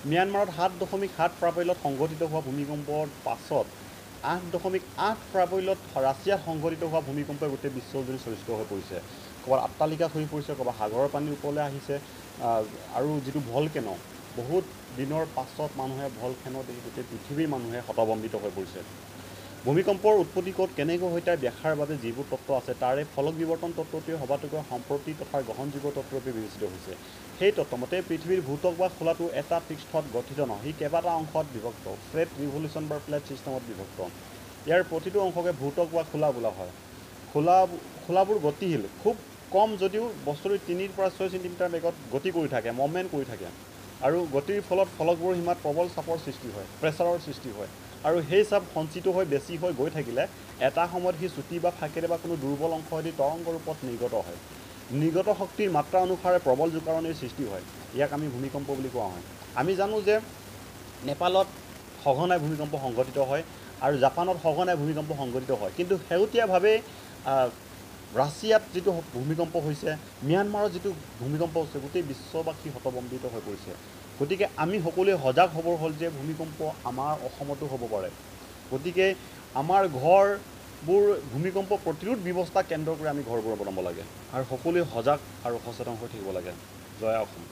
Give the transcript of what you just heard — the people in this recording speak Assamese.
ম্যানমাৰত 7.7 প্ৰাবল্যত সংঘটিত হোৱা ভূমিকম্পৰ পাছত 8.8 প্ৰাবল্যত ৰাছিয়াত সংঘটিত হোৱা ভূমিকম্পই গোটেই বিশ্বজুৰি চলিত হৈ পৰিছে। ক'ৰবাত অট্টালিকা হৈ পৰিছে, ক'ৰবাত সাগৰৰ পানী ওপৰলৈ আহিছে, আৰু যিটো ভলকেনো বহুত দিনৰ পাছত মানুহে ভলকেনো দেখি গোটেই পৃথিৱীৰ মানুহে হতভম্বিত হৈ পৰিছে। ভূমিকম্পৰ উৎপত্তি ক'ত কেনেকৈ হৈ তাৰ ব্যাখ্যাৰ বাবে যিবোৰ তত্ত্ব আছে তাৰে ফলক বিৱৰ্তন তত্ত্বটোৱে সবাতোকৈ সম্প্ৰতি তথা গ্ৰহণযোগ্য তত্ত্বৰূপে বিবেচিত হৈছে। সেই তত্ত্বমতে পৃথিৱীৰ ভূতক বা খোলাটো এটা পৃষ্ঠত গঠিত নহয়, সি কেইবাটা অংশত বিভক্ত, ফ্লেট ৰিভলিউশ্যন বা ফ্লেট ছিষ্টেমত বিভক্ত। ইয়াৰ প্ৰতিটো অংশকে ভূতক বা খোলা বোলা হয়। খোলাবোৰ গতিশীল, খুব কম যদিও বস্তুটো 3 পৰা 6 চেণ্টিমিটাৰ বেগত গতি কৰি থাকে, মুভমেণ্ট কৰি থাকে, আৰু গতিৰ ফলত ফলকবোৰৰ সীমাত প্ৰবল চাপৰ সৃষ্টি হয়, প্ৰেছাৰৰ সৃষ্টি হয়, আৰু সেই চাপ সঞ্চিত হৈ বেছি হৈ গৈ থাকিলে এটা সময়ত সি চুটি বা ফাকেৰে বা কোনো দুৰ্বল অংশদি তৰংগ ৰূপত নিৰ্গত হয়। নিৰ্গত শক্তিৰ মাত্ৰা অনুসাৰে প্ৰবল জোকাৰণিৰ সৃষ্টি হয়। ইয়াক আমি ভূমিকম্প বুলি কোৱা হয়। আমি জানো যে নেপালত সঘনাই ভূমিকম্প সংঘটিত হয় আৰু জাপানত সঘনাই ভূমিকম্প সংঘটিত হয়, কিন্তু শেহতীয়াভাৱে ৰাছিয়াত যিটো ভূমিকম্প হৈছে, ম্যানমাৰত যিটো ভূমিকম্প হৈছে, গোটেই বিশ্ববাসী হতভম্বিত হৈ পৰিছে। গতিকে আমি সকলোৱে সজাগ হ'বৰ হ'ল যে ভূমিকম্প আমাৰ অসমতো হ'ব পাৰে। গতিকে আমাৰ ঘৰবোৰ ভূমিকম্প প্ৰতিৰোধ ব্যৱস্থা কেন্দ্ৰ কৰি আমি ঘৰবোৰ বনাব লাগে আৰু সকলোৱে সজাগ আৰু সচেতন হৈ থাকিব লাগে। জয় অসম।